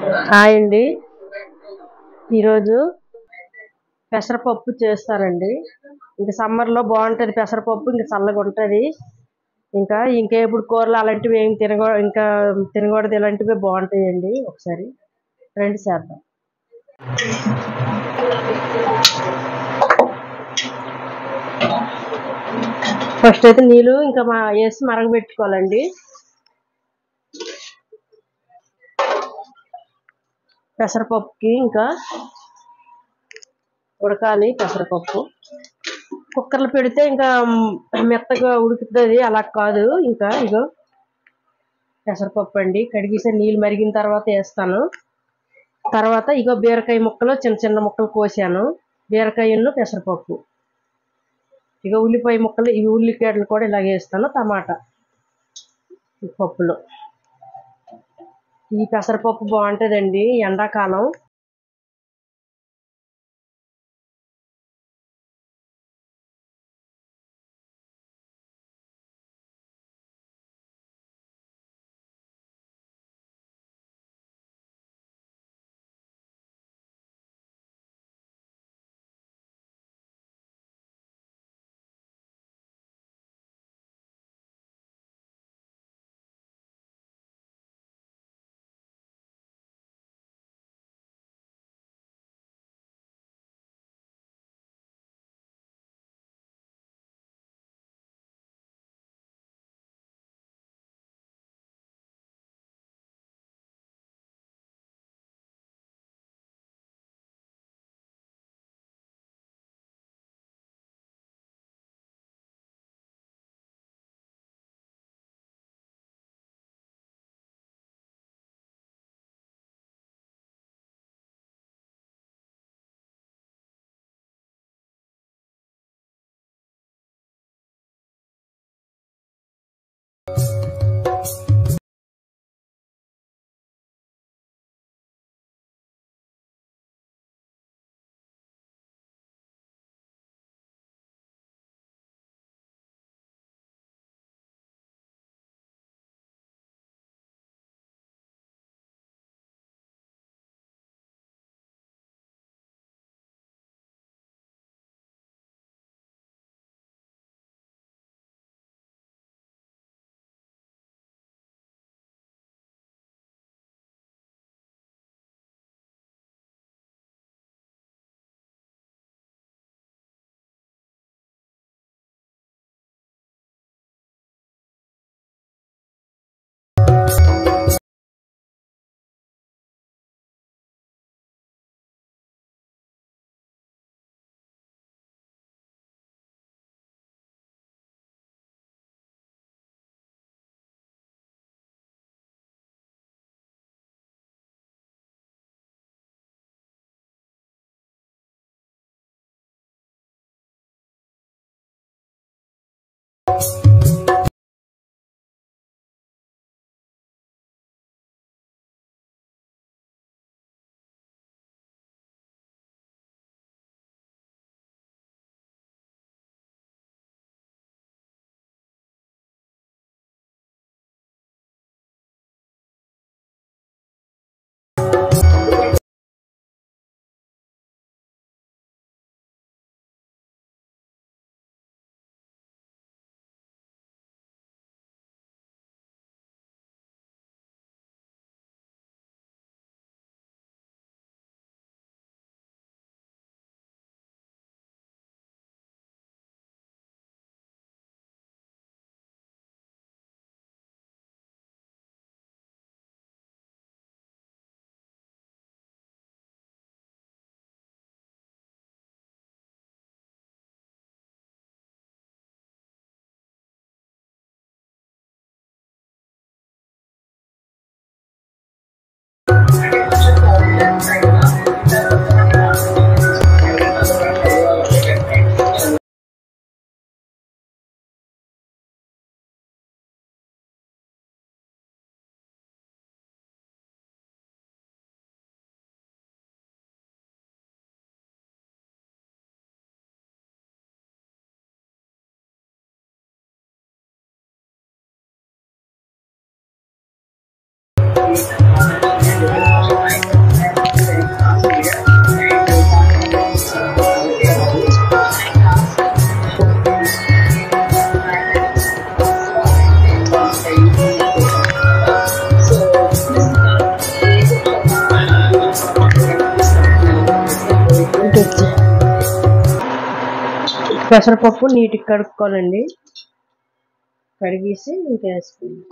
Hi అండి. ఈరోజు పెసరపప్పు చేస్తానండి. ఇంక సమ్మర్లో బాగుంటుంది పెసరపప్పు, ఇంక చల్లగా ఉంటుంది. ఇంకా ఎప్పుడు కూరలు అలాంటివి ఏం ఇంకా తినకూడదు, ఇలాంటివి బాగుంటాయండి. ఒకసారి రండి చేద్దాం. ఫస్ట్ అయితే నీళ్ళు ఇంకా వేసి మరగబెట్టుకోవాలండి. పెసరపప్పుకి ఇంకా ఉడకాలి. పెసరపప్పు కుక్కర్లో పెడితే ఇంకా మెత్తగా ఉడుకుతుంది, అలా కాదు. ఇంకా ఇగో పెసరపప్పు అండి, కడిగేసి నీళ్ళు మరిగిన తర్వాత వేస్తాను. తర్వాత ఇగో బీరకాయ ముక్కలు చిన్న చిన్న ముక్కలు కోసాను. బీరకాయను పెసరపప్పు, ఇక ఉల్లిపాయ ముక్కలు, ఈ ఉల్లిగడ్డలు కూడా ఇలాగ వేస్తాను. టమాటా పప్పులో ఈ పెసరపప్పు బాగుంటుందండి ఎండాకాలం. పెసరపప్పు నీటికి కడుక్కోవాలండి. కడిగేసి ఇంకా వేసుకోండి.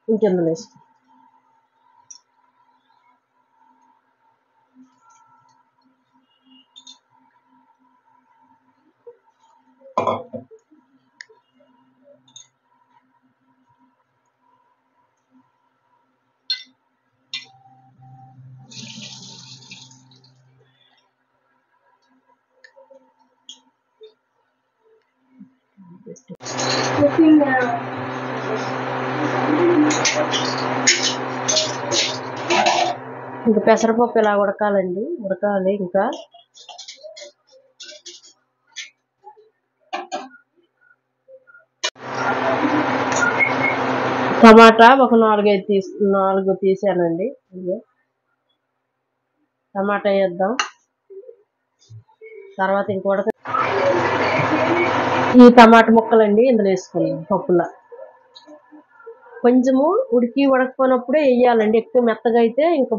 ఇంకెందులో వేసుకో. ఇంకా పెసరపప్పు ఇలా ఉడకాలండి, ఉడకాలి. ఇంకా టమాటా ఒక 4 తీసానండి. టమాటా వేద్దాం. తర్వాత ఇంక ఈ టమాటా ముక్కలండి ఇందులో వేసుకున్నాం. పప్పులా కొంచెము ఉడకపోయినప్పుడే వేయాలండి. ఎక్కువ మెత్తగా అయితే ఇంకా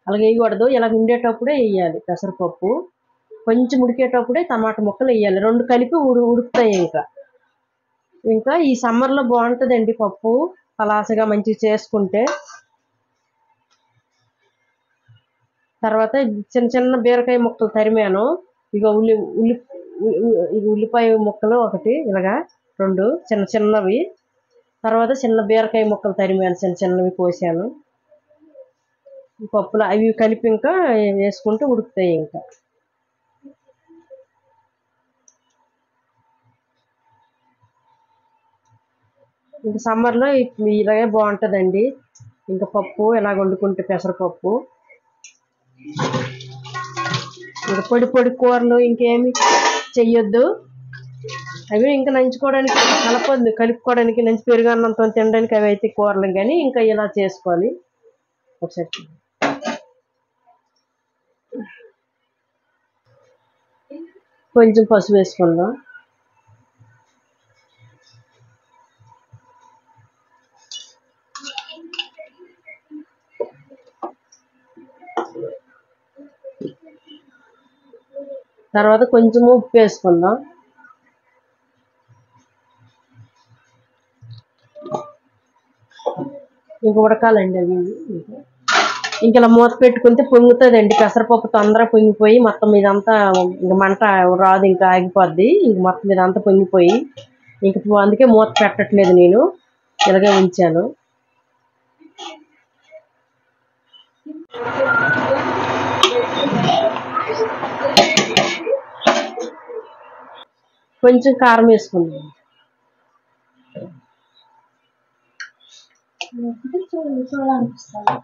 అలాగే వేయకూడదు. ఇలా ఉండేటప్పుడే వేయాలి పెసరపప్పు. కొంచెం ఉడికేటప్పుడే టమాటా ముక్కలు వేయాలి. 2 కలిపి ఉడుకుతాయి. ఇంకా ఈ సమ్మర్లో బాగుంటుందండి పప్పు, పలాసగా మంచిగా చేసుకుంటే. తర్వాత చిన్న చిన్న బీరకాయ ముక్కలు తరిమాను. ఇక ఉల్లిపాయ ముక్కలు ఒకటి, ఇలాగా 2 చిన్న చిన్నవి. తర్వాత చిన్న బీరకాయ ముక్కలు తరిమాను, చిన్న చిన్నవి కోసాను. పప్పులు అవి కలిపి ఇంకా వేసుకుంటూ ఉడుకుతాయి. ఇంకా సమ్మర్లో ఇలాగే బాగుంటుందండి. ఇంకా పప్పు ఇలా వండుకుంటే పెసరపప్పు. ఇంకా పొడి పొడి కూరలు ఇంకేమి చెయ్యొద్దు. అవి ఇంకా నంచుకోవడానికి కలుపుకోవడానికి, నంచి పెరుగన్నంతో తినడానికి అవి అయితే కూరలు. కానీ ఇంకా ఇలా చేసుకోవాలి. ఒకసారి కొంచెం పసుపు వేసుకుందాం. తర్వాత కొంచెం ఉప్పు వేసుకుందాం. ఇంక ఉడకాలండి అవి. ఇంక ఇలా మూత పెట్టుకుంటే పొంగుతుందండి పెసరపప్పు. తొందరగా పొంగిపోయి మొత్తం ఇదంతా ఇంక మంట రాదు, ఇంకా ఆగిపోద్ది. ఇంక మొత్తం ఇదంతా పొంగిపోయి ఇంక అందుకే మూత పెట్టట్లేదు, నేను ఇలాగే ఉంచాను. కొంచెం కారం వేసుకుందాం. చూడాలనిపిస్తుంది.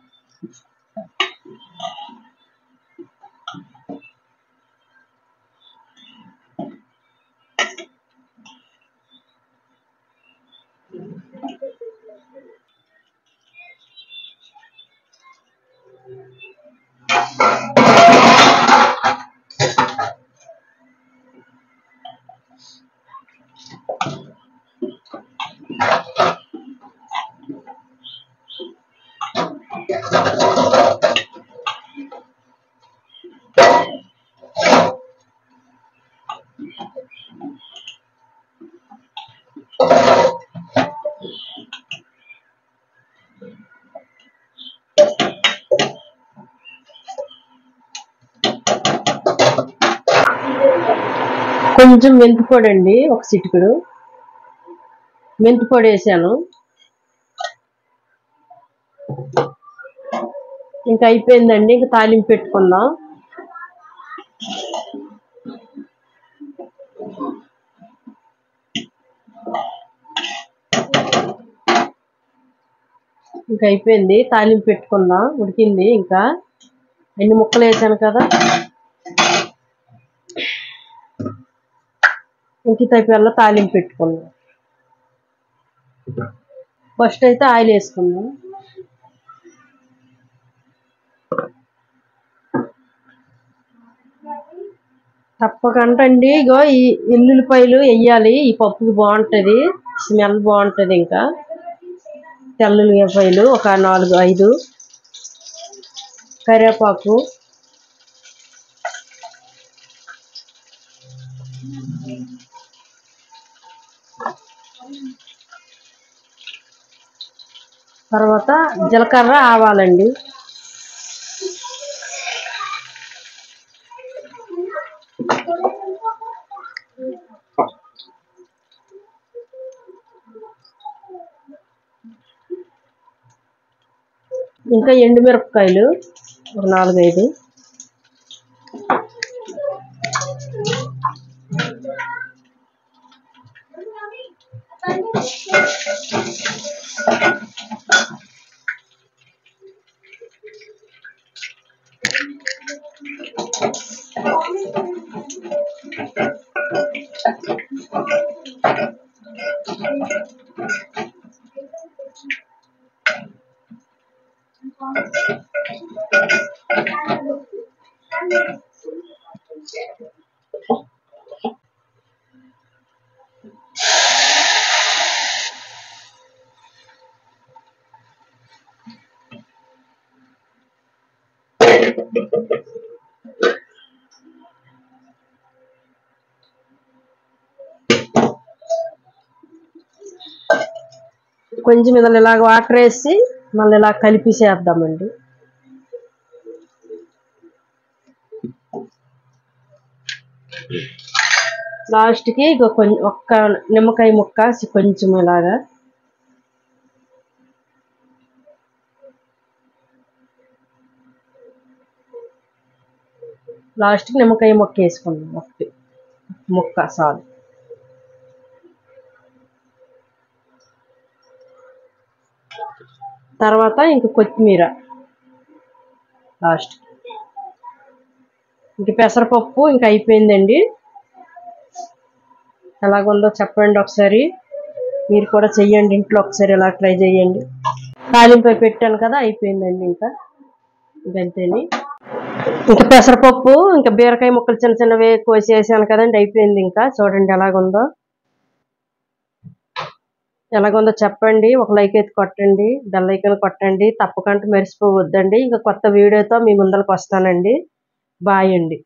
కొంచెం మెంతిపొడి అండి, ఒక చిటికెడు మెంతిపొడి వేసాను. ఇంకా అయిపోయిందండి. ఇంకా తాలింపు పెట్టుకుందాం. ఇంకా అయిపోయింది, తాలింపు పెట్టుకుందాం. ఉడికింది. ఇంకా ఎన్ని ముక్కలు వేసాను కదా. ఇంక తగ్గల్ల తాలింపు పెట్టుకుందాం. ఫస్ట్ అయితే ఆయిల్ వేసుకుందాం. తప్పకుండా అండి. ఇగో ఈ ఎల్లుల్లిపాయలు వెయ్యాలి. ఈ పప్పుకి బాగుంటది, స్మెల్ బాగుంటది. ఇంకా తెల్లుల్లిపాయలు ఒక 4-5, కరివేపాకు, తర్వాత జీలకర్ర, ఆవాలండి. ఇంకా ఎండుమిరపకాయలు ఒక 4-5. కొంచెం ఇలాగ వాటర్ వేసి మళ్ళీ ఇలా కలిపేసేద్దామండి. లాస్ట్కి ఒక్క నిమ్మకాయ ముక్క కొంచెం ఇలాగా లాస్ట్కి నిమ్మకాయ ముక్క వేసుకుందాం. ఒకటి ముక్క చాలు. తర్వాత ఇంక కొత్తిమీర లాస్ట్. ఇంక పెసరపప్పు ఇంక అయిపోయిందండి. ఎలాగుందో చెప్పండి ఒకసారి. మీరు కూడా చెయ్యండి ఇంట్లో, ఒకసారి ఇలా ట్రై చేయండి. తాలింపు పెట్టాను కదా, అయిపోయిందండి. ఇంకా ఇంకంతేని. ఇంకా పెసరపప్పు ఇంకా బీరకాయ ముక్కలు చిన్న చిన్నవి కోసి వేసాను కదండి, అయిపోయింది. ఇంకా చూడండి ఎలాగుందో చెప్పండి. ఒక లైక్ అయితే కొట్టండి, బెల్ ఐకాన్ కొట్టండి, తప్పకుండా మర్చిపోవద్దండి. ఇంకా కొత్త వీడియోతో మీ ముందరకు వస్తానండి. బాయ్ అండి.